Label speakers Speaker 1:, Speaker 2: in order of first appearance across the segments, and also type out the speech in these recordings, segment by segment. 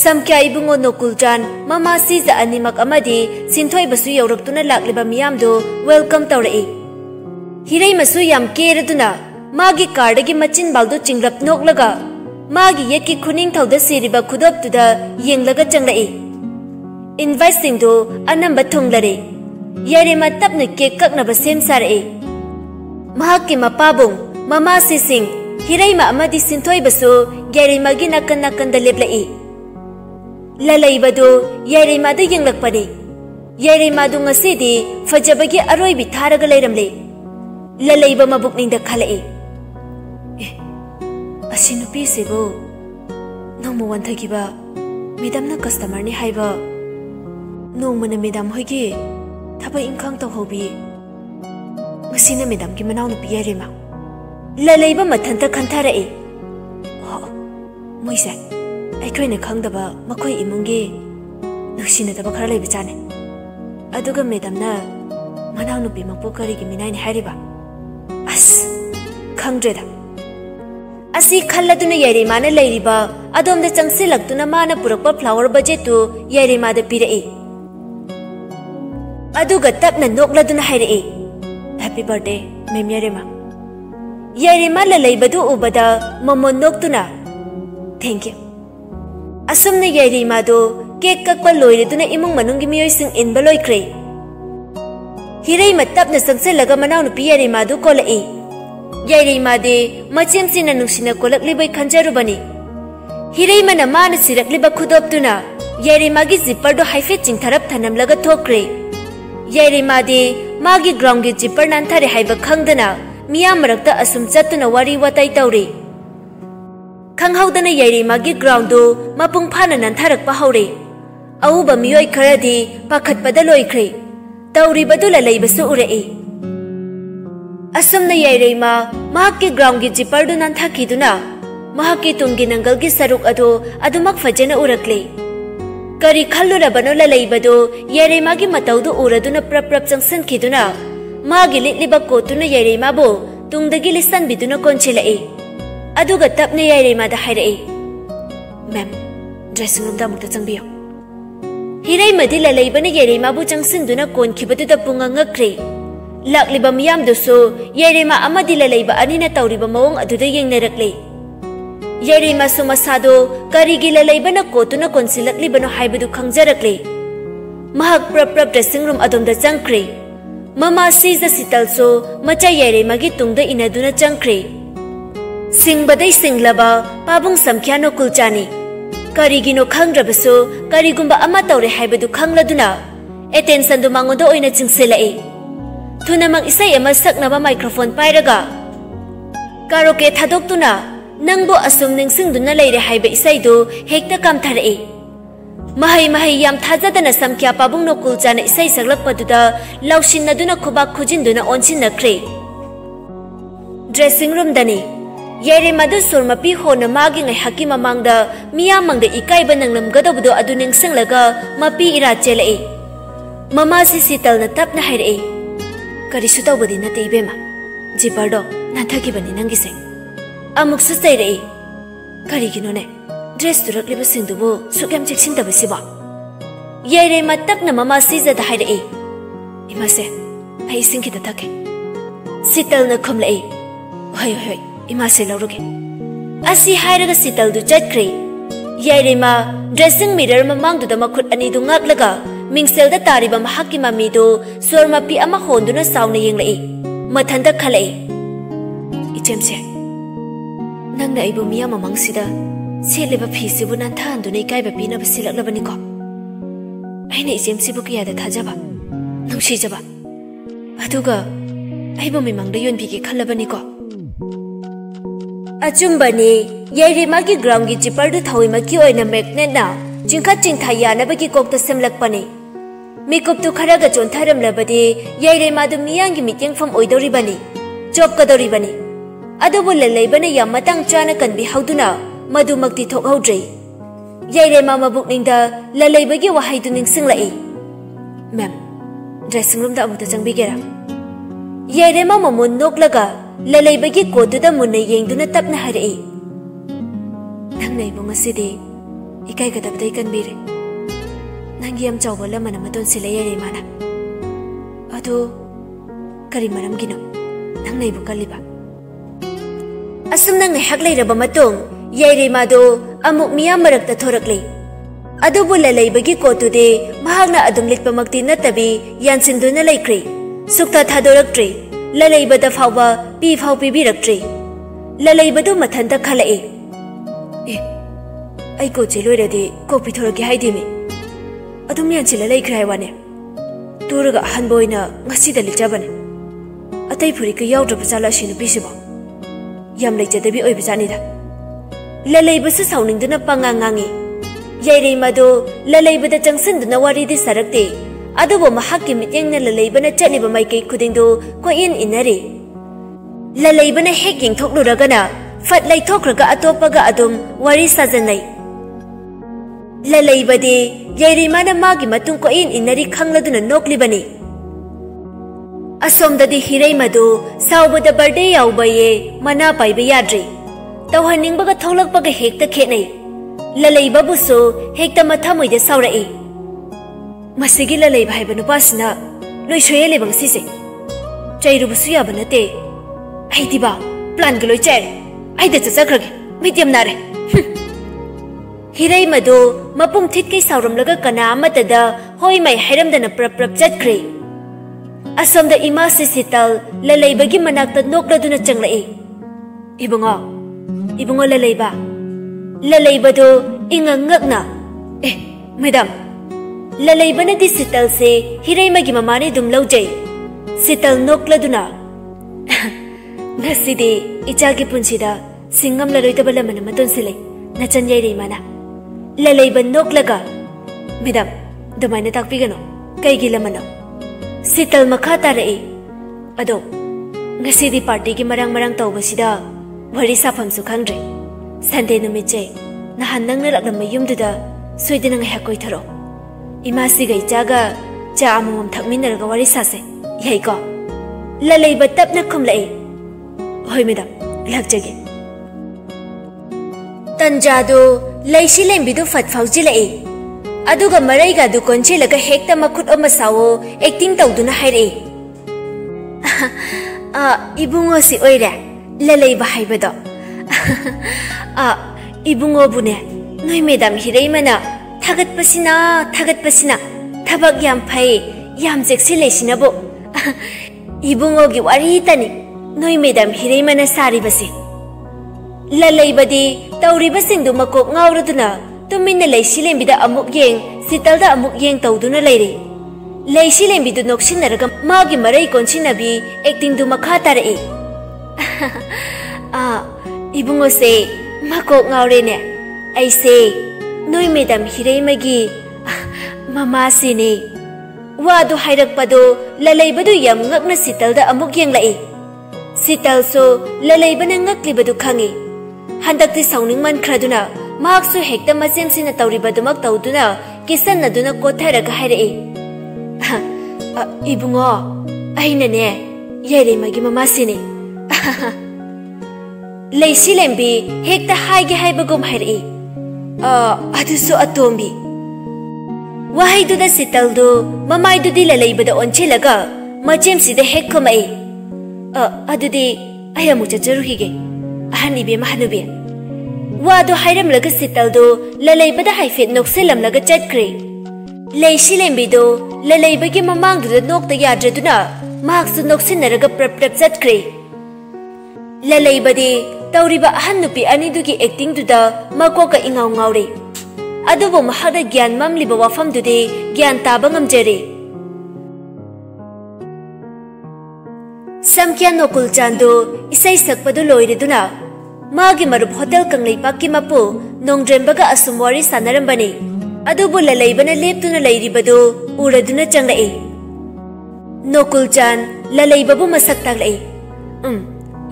Speaker 1: Samkya ibungo Nokuljan mama siza animak amadi sinthoi basu yauraktuna lakliba miyamdo welcome tawrai. Hirai masu yam keraduna magi kardagi machin baldo chingrap noklaga magi yetki khuning thauda siriba khudoptuda yenglaga changrai. Invite singdo anamba thunglare. Yare matapna cake kaknaba sem sarai. Mahakki mapabung mama sising hirai ma amadi sinthoi basu yare magi nakan nakanda leblai. Lalaibado yare madu yenglakpane. Yare madu ngasidi fajabagi aroi bitharaga leiramle. Lalaiba mabukningda khalae. Asinupi sebo nongmo wanthagiba midamna customer ni haiba nongmana midam hoigi thaba ingkhang tawhobi ngasina midam ki manaw nupi yare ma lalaiba mathanta khantharae. Moise ꯑꯩꯈꯣꯏꯅ ꯈꯪꯗꯕ ꯃꯈꯣꯏ ꯏꯃꯨꯡꯒꯤ ꯅꯨꯡꯁꯤꯅꯗꯕ ꯈꯔ ꯂꯩꯕ ꯆꯥꯅꯦ ꯑꯗꯨꯒ ꯃꯦꯗꯝꯅ ꯃꯅꯥꯎꯅꯨꯄꯤ ꯃꯄꯨ ꯀꯔꯤꯒꯤ ꯃꯤꯅꯥꯏꯅꯤ ꯍꯥꯏꯔꯤꯕ ꯑꯁ ꯈꯪꯗ꯭ꯔꯦꯗ ꯑꯁꯤ ꯈꯜꯂꯗꯨꯅ ꯌꯥꯏꯔꯦꯃꯥꯅ ꯂꯩꯔꯤꯕ ꯑꯗꯣꯝꯗ ꯆꯪꯁꯤꯜꯂꯛꯇꯨꯅ ꯃꯥꯅ ꯄꯨꯔꯛꯄ ꯐ꯭ꯂꯥꯋꯔ ꯕꯖꯦꯠꯇꯨ ꯌꯥꯏꯔꯦꯃꯥꯗ ꯄꯤꯔꯛꯏ ꯑꯗꯨꯒ ꯇꯞꯅ ꯅꯣꯛꯂꯗꯨꯅ ꯍꯥꯏꯔꯛꯏ ꯍꯦꯄꯤ ꯕꯔꯊꯗꯦ ꯃꯦꯝ ꯌꯥꯏꯔꯦꯃꯥ ꯌꯥꯏꯔꯦꯃꯥ ꯂꯩꯕꯗꯨ ꯎꯕꯗ ꯃꯃꯣꯟ ꯅꯣꯛꯇꯨꯅ thank you Asumna yairima do cake kakpa loireduna imung manunggi miyoising inba loikre. Hirai matapna sangsilaga manawnupi yairima do kolai. Yairima de machimsina nungsina kolaklibai khanjarubani. Hirai mana mana sirakliba khudoptuna yairima gi zipper do haifet chingtharap thanamlaga thokre. Yairima de magi ground gi zipper nanthare haiba khangdana miyam marakta asum chattuna wari watai tawre. Khanghaudana yairima gi ground do mapung phana nantharakpa haure. Auba miyoi kharadi pakhatpada loikre. Tauribadu lalaibasu urai. Asumna yairima mahakki ground gi zipper do nanthakiduna mahakki tungi nangal gi saruk ado adumak fajana urakle. Kari khallurabano lalaibado yairima gi mataudu uraduna prap changsankiduna magi litliba kotuna yairima bo tungdagi lisan biduna konchilai. Aduga tapna yairima da hairai. Ma'am, dressing room da mukta changbiyo. Hirai madi lalaibana yairima bu changsinduna konkibadu da punga ngakre. Lakliba miyam doso yairima amadi lalaiba anina tawriba mawong aduda yengnarakle. Yairima so masado karigi lalaibana kotuna konsilaklibano haibadu khangjarakle. Mahak prap dressing room adomda changkre. Mama siza sital so macha yairima gi tungda inaduna changkre. Singbadai singlaba pabung samkya Nokulchani. Karigino khangrabaso karigumba ama tawre haibadu khangladuna attention du mangodo oina chingselai. Thuna mang isai ama saknaba microphone pairaga karaoke thadoktuna nangbo asum ningsingduna leire haiba isai do hekta kamtharai. Mahai yam thajadana samkya pabung Nokulchana isai saglakpaduda laushinnaduna khubak khujinduna onsinnakre. Dressing room dani yairima do surmapi hona magi ngai haki mamangda miyamangda ikaiba nanglamgadobdo adu ningsinglaga mapi ira chelai. Mama si sital na tapna hairai. Karisu tawbadi nate ibema jipardo nathakibani nangise amuk sustairai. Karigino ne dress turakliba singdubo sukyam cheksindabasiba. Yairima tapna mama siza da hairai. Imase ai singkita thake sital na khumlai. Hoi Ima se lauruge. Asi hairaga sital du chatkre. Yairima dressing mirror mamangdu da makhut ani du ngaklaga mingsel da tariba mahakki mami do sormapi ama honduna sauna yenglai. Mathanda khalai. Ichemse. Nangna aibu miya mamangsida seleba phisibu nantha anduna ikaiba pina basilaklabani ko. Aina ichemse bu kiyada thajaba. Nungsijaba. Aduga aibu mimangda yonbigi khallabani ko. अचुंबने याइरेमागी ground जिपर दु थौइमकी ओइना मैग्नेटना चिंखा चिंथा यानबगी Kokta सेमलकपने makeup तो खरागा चोंथारमलबदि याइरेमादु मियांगी मित्यंगफम ओइदोरिबनी चोपकदोरिबनी अदुबु ललैबने याम मतंग चाना कनबि हौदुना मधुमक्ति थोकहौद्रे याइरेमा मबुकनिंगदा ललैबगी वहाइदु निंगसिंगलाई ma'am dressing room दा अमुता चंगबिगेरा याइरेमा ममुन नोकलगा ललैबगी कोदुदा मुन्ना येंगदुना तपना हरई नंगनै बुंगसिदि इकाई गदबदै कनबिरे नंगी यम चौबा लमन मतोन सिले याइरेमाना अदो करी मरमगिनो नंगनै बुकलिबा असम नंग हक लेरबा मतोंग याइरेमादो अमुक मियाम मरक्ता थोरकले अदुबु ललैबगी कोतुदे महागना अदुम लिटपमक्ति नतबि यानसिंदुना लैख्रे सुक्ता थादोरक्ट्रे ललैबदा फावबा पी फाव पिबिरक्ट्रे ललैबदो मथनता खलाए ए आई कोचे लोइरदि कोपी थोरके हाइदिमि अदुम यानसिला लैख्रे हाइवाने तुरगा हनबोइना ngasiदा लिचाबने अतै फुरिका याउद्रबा जाला सिनु पिसिबो याम लैजदबि ओइबजानिदा ललैबसु साउनिंदुना पंगांगांगी याइरेमादो ललैबदा चंगसिंदुना वारिदि सरक्ते अदुबो महाक्कि मित्यंगना ललैबना चटलिबा माइकै खुदिंदो कोइन इनरे ललैबना हेक यंगथोकलुरगना फट लैथोक्रगा अतोपगा अदुम वारि साजनै ललैबदे याइरेमाना मागी मतुंग कोइन इनरी खंगलदुना नोकलिबनी असोमददि हिरैमदो साउबदा बर्थडे याउबये मना पाइबा याद्रे तौहनिंगबगा थौलकपगा हेक्ता खेनै ललैबबुसु हेक्ता मथामोइदा साउरई मसिगी ललैबा हाइबा नुपासिना लोइसोये लेबंग सिसे चैरुबसु याबा नते आइदिबा प्लान गलोइ चैरे आइदा चचखरगे मिडियम नारे हिरैमदो मपुम थितकै साउरमलगा कना अमतदा होइ माइ हैरमदना प्रप चटख्रे असमदा इमा सिसितल ललैबगी मनाक्ता नोकलदुना चंगलाई इबुंगो ललैबा ललैबदो इंगंगकना ए मैडम ललैबना दि सितल से हिरैमगी ममाने दुम लौजै सितल नोकलदुना ngasiди ichagi punsida singam laloitaba lamana matun silai nachan yairemana ललैबा नोकलगा मैडम दुमाइना ताकपिगनो कैगी लमनो सितल मखा तारई अदो ngasidi पार्टी की मरंग तौबसिदा वरी साफमसु खंग्रे संडे नुमिचे नहान नंगना लग्लम युमदुदा सोइदना ngaya कोइथरो इमासी गई चागा चा अमम थकमिनरगा वरी सासे यैको ललैबा तपना खुमलाई होय मैडम लगजगे तंजादो लैसी लेंबिदु फट फाउजिलाई अदुगा मरैगा दु कोनचेलगा हेक्ता मखुट अमा सावो एक्टिंग तौदुना हाइरे इबुंगो सि ओइरे ललैबा हाइबदो इबुंगो बुने नोय मैडम हिरैमना थागतपसिना थबक याम फै याम जेक्सि लेसिनाबो इबुंगो गी वारी तनी नोय मैडम हिरैमना सारिबसे ललैबदी तौरिबसिंदु मकोक ngawruduna तुमिन्ना लैसी लेंबिदा अमुक येंग सितलदा अमुक येंग तौदुना लैरे लैसी लेंबिदु नोक्सिनरगा मागी मरै कोनसिनबी एक्टिंग दु मखा तारई इबुंगो से मकोक ngawrene ऐसे नोय मैडम हिरैमगी ममा सिने वादु हाइरकपदो ललैबदु यम ngakna सितलदा अमुक येंग लाई सितलसो ललैबना ngakliबदु खंगी हंदक्ति साउनिंग मनख्रदुना माक्सु हेक्ता मसेमसिना तौरिबदुमक तौदुना किसनदुना कोथरगा हाइरई इबुंगो अइनने याइरेमागी ममासिने लैसी लेंबी हेक्ता हाइगे हाइबगुम हाइरई अदुसु अतोम्बी वाहाइदुदा सितलदु ममाइदुदि ललैबदा ओनचेलगा मचेमसिदा हेक खमई अदुदि अयमु चचरुहिगे अहनिबे महनुबे वादो हाइरमलगा सितलदो ललैबदा हाइफेट नोक्सेलमलगा चटख्रे लैसी लेंबिदो ललैबगी ममांगदुदा नोक्ता याद्रदुना माक्सु नोक्सिनरगा प्रप चटख्रे ललैबदी तौरिबा अहन नुपी अनिदुगी एक्टिंगदुदा मकोका इंगाव ngawre अदुबो महदा ज्ञान ममलिबा वाफमदुदे ज्ञान ताबा ngamjare समक्या नोकुल चांदो इसै सकपदु लोइरेदुना मागी मरुप होटल कंगलेपाक की मपु नोंग्रेम्बगा असुम वारी सानरंबनी अदुबु ललैबना लेप्तुना लैरिबदु उरदुना चंगलई नोकुलचान ललैबबु मसक तागलई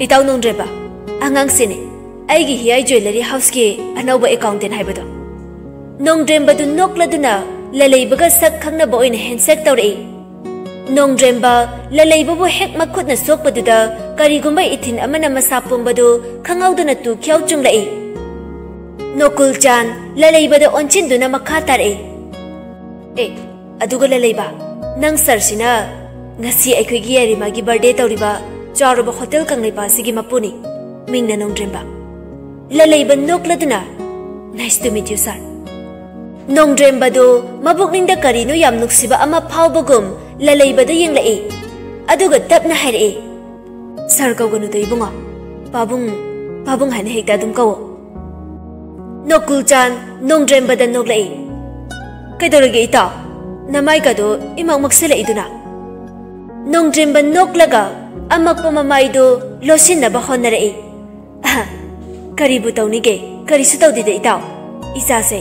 Speaker 1: इताउ नोंग्रेबा आंगांग सिने आइगी हियाई ज्वेलरी हाउस की अनौबा अकाउंटेंट हाइबदो नोंग्रेम्बदु नोक्लदुना ललैबगा सक खंगनबा ओइना हैंडसेक तौरई नोंग्रेम्बा ललैबबु हेक मखुतना सोकपदुदा करिगुम्बा इथिन अमना मसा पुंबदु खंगौदुना तु ख्याउ चुंगलई नोकुलचान ललैबदा ओंचिंदुना मखा तारई अदुगा ललैबा नंग सरसिना ngasi aikoigi yarimagi birthday tawriba charuba hotel kanglaipa sigi mapuni mingna nongdremba lalaiba nokladuna nice to meet you sir nongdremba do mabukningda karino yam nuksiba ama phawbagum lalaiba da yenglai aduga tapna haire sir kawganu do ibunga babung hane hekta dum kawo nokulchan nongdremba da noklai kaidorage ita namai ka do imang maksela iduna नोंग्रेम्बा नोक्लगा अमक्पा ममाइदो लोसिनबा होनरई करीबु तौनिगे करीसु तौदिदे इताव इचासे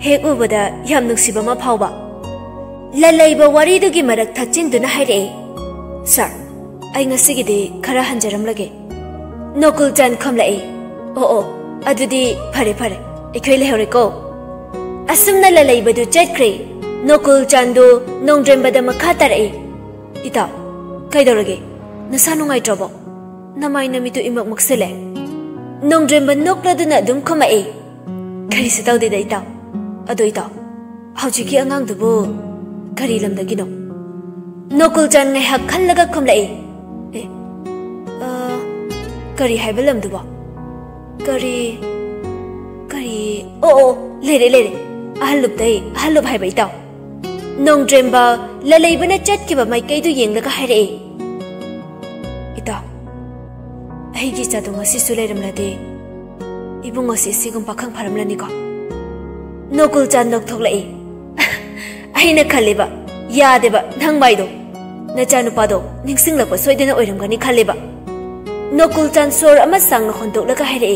Speaker 1: हेक उबदा याम नुक्सिबा मा फावबा ललैबा वारीदुगी मरक थचिनदुना हाइरे sir I ngasiगिदे खरा हंजरमलगे नोकुलचान खमलाई ओ अदुदी फरे फरे इखै लेहरेको असुमना ललैबदु चटख्रे नोकुलचानदो नोंग्रेम्बादा मखा तारई इताव कईदौरगे नसा नुंगाइट्रबो नमाय नमितु इमक मक्सेले नोंग्रेम्बा नोक्लदुना अदुम खमाए करीसु तौदेदा इताव अदो इताव हौजिकी अंगांगदुबो करी लमदगिनो नोकुलचान ngaiha khallага खमलाई करी हाइबा लमदुबो करी ओ लेरे ahallub हाइबा इताव नोंग्रेम्बा ललैबना चटकिबा माइकैदु येंगलगा हाइरे इता आइगी चादु ngasi लेरमलादे इबुंग ngasi सिगुम पाखंग फारमलानिको नोकुलचान नोकथोकलाई आइना खलेबा यादेबा नंगबाइदो नचानुपादो निंगसिंगलपा सोइदेना ओइरमगनि खलेबा नोकुलचान सोर अमा सांगना होंदोकलगा हाइरे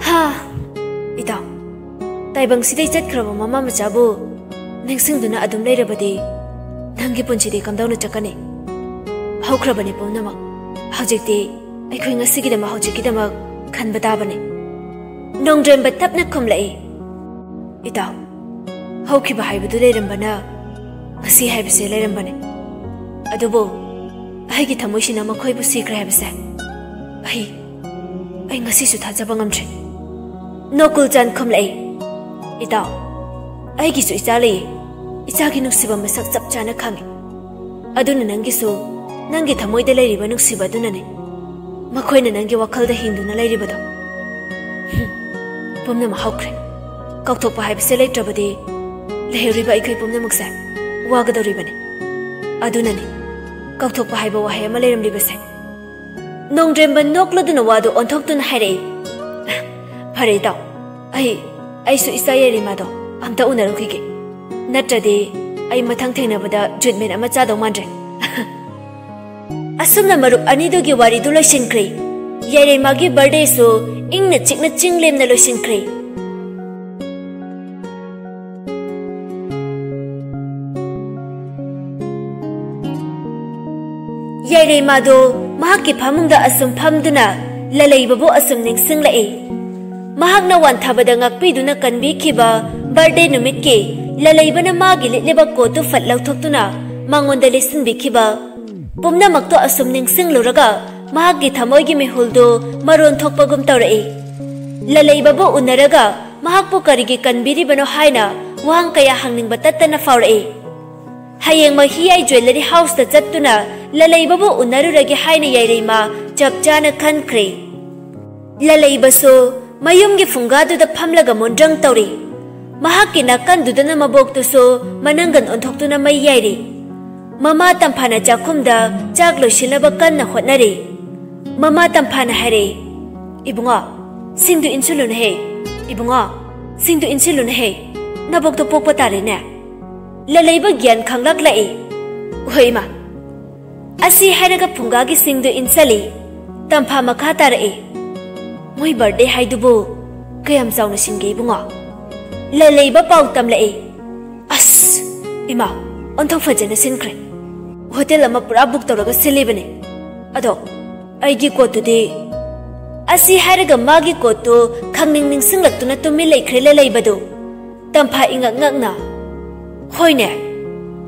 Speaker 1: हा इता ताइबंग सिदै चटख्रबा ममा मचाबु निंगसिंगदुना अदुम लेरबदि नंगी पुंचिदे कमदौना चकने हौख्रबने पुनमक हौजिकते अखोइ ngasigiदमा हौजिकिदमा खनबा ताबने नोंग्रेम्बा तपना खमलाई इताव हौखिबा हाइबदु लेरमबना ngasi हाइबसे लेरमबने अदुबो आइगी थमोइसिना मखोइबु सिख्रे हाइबसे आई ngasi सु थाजबा ngamtre नोकुलचान खमलाई इताव आइगी सु इचाले इचागी नुक्सिबा मसक चपचाना खांगे अदुना नंगिसु नंगी थमोइदा लेरिबा नुक्सिबा दुनाने मखोइना नंगी वखलदा हिंदुना लेरिबदो पुमना हौख्रे कौथोकपा हाइबसे लेट्रबदि लेहरिबा इखै पुमना मक्से वागदौरिबने अदुनाने कौथोकपा हाइबा वाहै अमा लेरमलिबसे नोंग्रेम्बा नोक्लदुना वादो ओंथोक्तुना हाइरे फरे इताव आइसु इचा येरिमादो अमता उनरुखिगे नत्रदे आई मथंग थेंगनबदा जुटमेन अमा चादौ मानद्रे असुमना मरुप अनिदुगी वारिदु लोइसिनख्रे येरेमागी बर्थडे सु इंगना चिकना चिंगलेमना लोइसिनख्रे येरेमादो महाकी फामुंगदा असुम फामदुना ललैबबु असुम निंगसिंगलाई महागना वानथाबदा ngakpiduna kanbikhiba birthday numitki ललैबना मागी लिटलेबा कोतु फट लौथोक्तुना मांगोंदा लिसनबिखिबा पुमनामक्तो असुम निंगसिंगलुरगा महागी थमोइगी मिहुलदो मरोन थोकपगुम तौरई ललैबबु उनरगा महाकपु करिगी कनबिरिबनो हाइना वहां कया हंगनिंगबा तत्तना फावरई हयेंग महियाई ज्वेलरी हाउस दा चत्तुना ललैबबु उनरुरगी हाइना याइरेमा चपचाना खनख्रे ललैबसो मयुमगी फुंगादुदा फमलगा मोंड्रंग तौरी महाकी नाकंदुदना मबोक्तुसो मनंगन ओंथोक्तुना मै याइरे ममा तंफाना चाखुमदा चाक लोइसिनबा कन्ना होटनरे ममा तंफाना हारे इबुंगा सिंदु इंसुलुन हे इबुंगा सिंदु इंसुलुन हे नबोक्तो पोकपा तारेने ललैबा ज्ञान खंगलाक लाई होइमा असी हाइरगा फुंगागी सिंदु इंसली तंफा मखा तारे Moi birthday hai dubu kayam zauna singe bunga. Lalaiba pau tamlae. As ima onthok fajana sinkre. Hotel ama pura book tawraga silibane. Ado aigi ko tudi asi haraga magi ko to khangning ning singlak tuna tumi laikre lalaibado. Tampha ingak ngakna. Hoine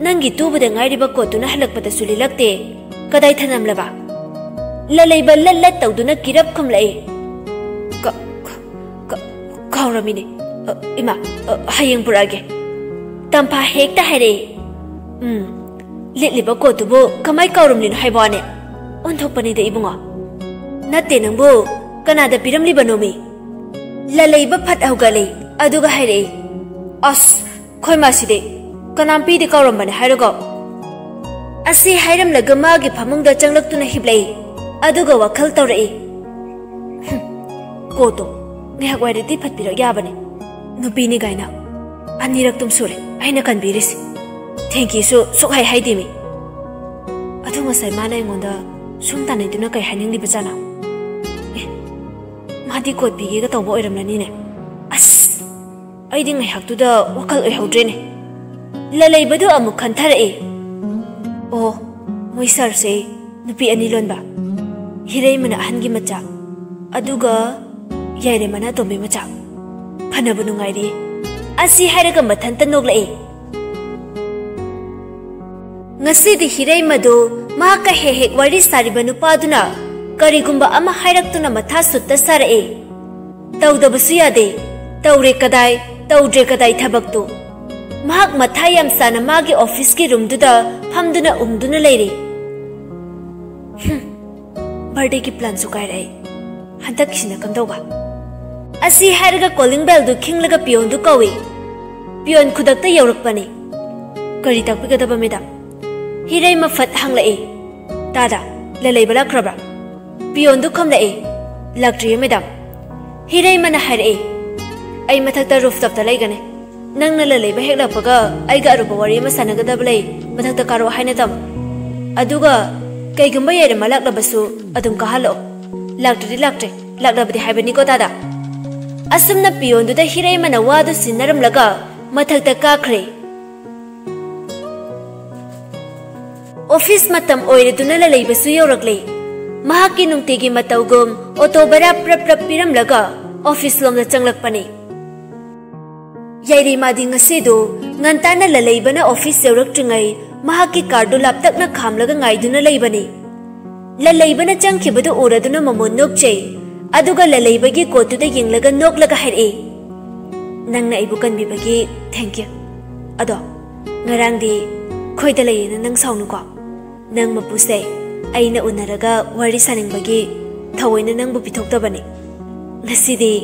Speaker 1: nangi tubada ngairiba ko tuna halakpada sulilakte kadai thanamlaba. Lalaiba lallat tawduna kirap khumlae. Kauramine ima hayeng purage. Tampha hekta hare. Litliba ko tubo kamai kauramlin haibane. Onthokpani da ibunga. Natte nangbo kanada piramliba nomi. Lalaiba phat hawgale aduga haire. As khoi maside kanampi de kaurambane hairago. Asi hairam laga magi phamungda changlaktuna hiblai. Aduga wakhal tawrai. Koto ngehak wairati phatpira yabane. Nupini gaina anirak tum sure aina kanbiris. Thank you so hai hai dimi. Adu ngasai mana ingonda sum tanai duna kai haning liba jana. Madi kot bige ga tawbo oiramlani ne. As aidi ngai hak tuda wakal oi haudre ne. Lalaibadu amuk khantharae. Oh moi sir se nupi ani lonba. Hirei mana ahangi macha. Aduga yaire mana tombe macha. Phanabu nungairi. Asi hairaga mathanta noglai. Ngasi di hirei madu mahaka hehek wari sariba nupaduna karigumba ama hairaktuna matha sutta sarae. Tawdabasu yade. Tawre kadai tawdre kadai thabaktu. Mahak matha yam sana magi office ki room duda phamduna umduna leire. Birthday ki plan sukai rai. Hantak kisina kamdauba. Asi hairaga calling bell du khinglaga pion du kawi. Pion khudakta yaurakpani. Kari takpigadaba madam. Hirei mafat hanglai. Tada lalaiba lakrabra. Pion du khamlai. Laktriye madam. Hirei mana hairae. Ai mathakta rooftop ta laigane. Nangna lalaiba hek lapaga aiga aruba wari ma sanagadaba lei mathakta karo haina tam. Aduga kaigumba yaire malaklabasu adum kahalo. Laktri laklabadi haibani ko tada. Asumna pion du da hirei mana wadu sinaram laga mathakta kakre. Office matam oire duna lalaibasu yaurakle. Mahaki nungtigi matawgum otobara prap piram laga office lomda changlakpani. Yairi madi ngasidu ngantana lalaibana office yauraktingai mahaki kardu laptakna khamlaga ngaiduna laibani. Lalaibana changkhibadu uraduna mamon nokchei. Aduga lalaibagi kotuda yinglaga noklaga haire. Nangna ibu kanbibagi thank you. Ado ngarangdi khoida layena nang saunuko. Nang mapuse aina unaraga wari saningbagi thawoina nangbu pithoktabani. Ngasidi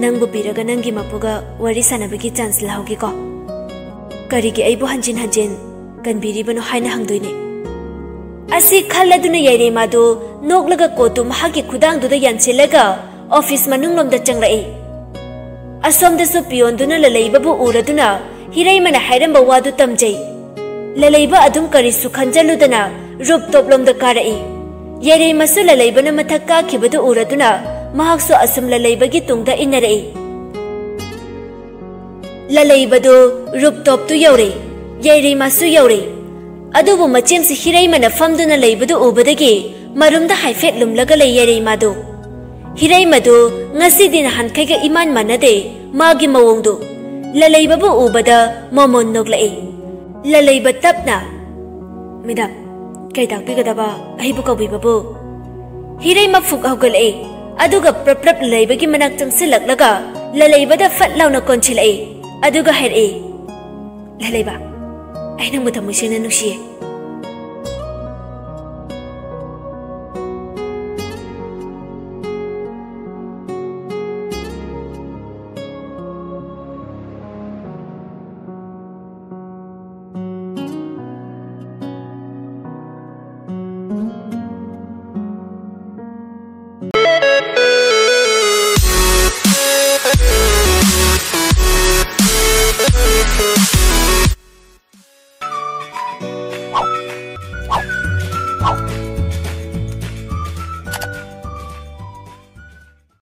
Speaker 1: nangbu piraga nangi mapuga wari sanabagi chance lahaugi ko. Karigi aibu hanjin kanbiribano haina hangdoine. Asi khaladuna yaire madu noklaga kotu mahaki khudangduda yanchilaga office manunglomda changlai. Asomdasu piyonduna lalaibabu uraduna hirei mana hairamba wadu tamjai. Lalaiba adum kari sukhanjaludana rooftop lomda karai. Yaire masu lalaibana mathakka khibadu uraduna mahaksu asum lalaibagi tungda inarai. Lalaibadu rooftop tu yaure. Yaire masu yaure. Adubu machimsi hirei mana famduna laibadu ubadagi marumda haifet lumlaga lay yaire madu. Hirei madu ngasi dina hankaiga iman manade magi mawongdu. Lalaibabu ubada momon noglai. Lalaiba tapna. Madam, kay takpigadaba ahibu kawibabu. Hirei mafuk haugalai. Aduga prap lalaibagi manak silaglaga lalaibada fatlaw na konchilai. Aduga hairei. Lalaiba. Ay nang matamusin na nusiye.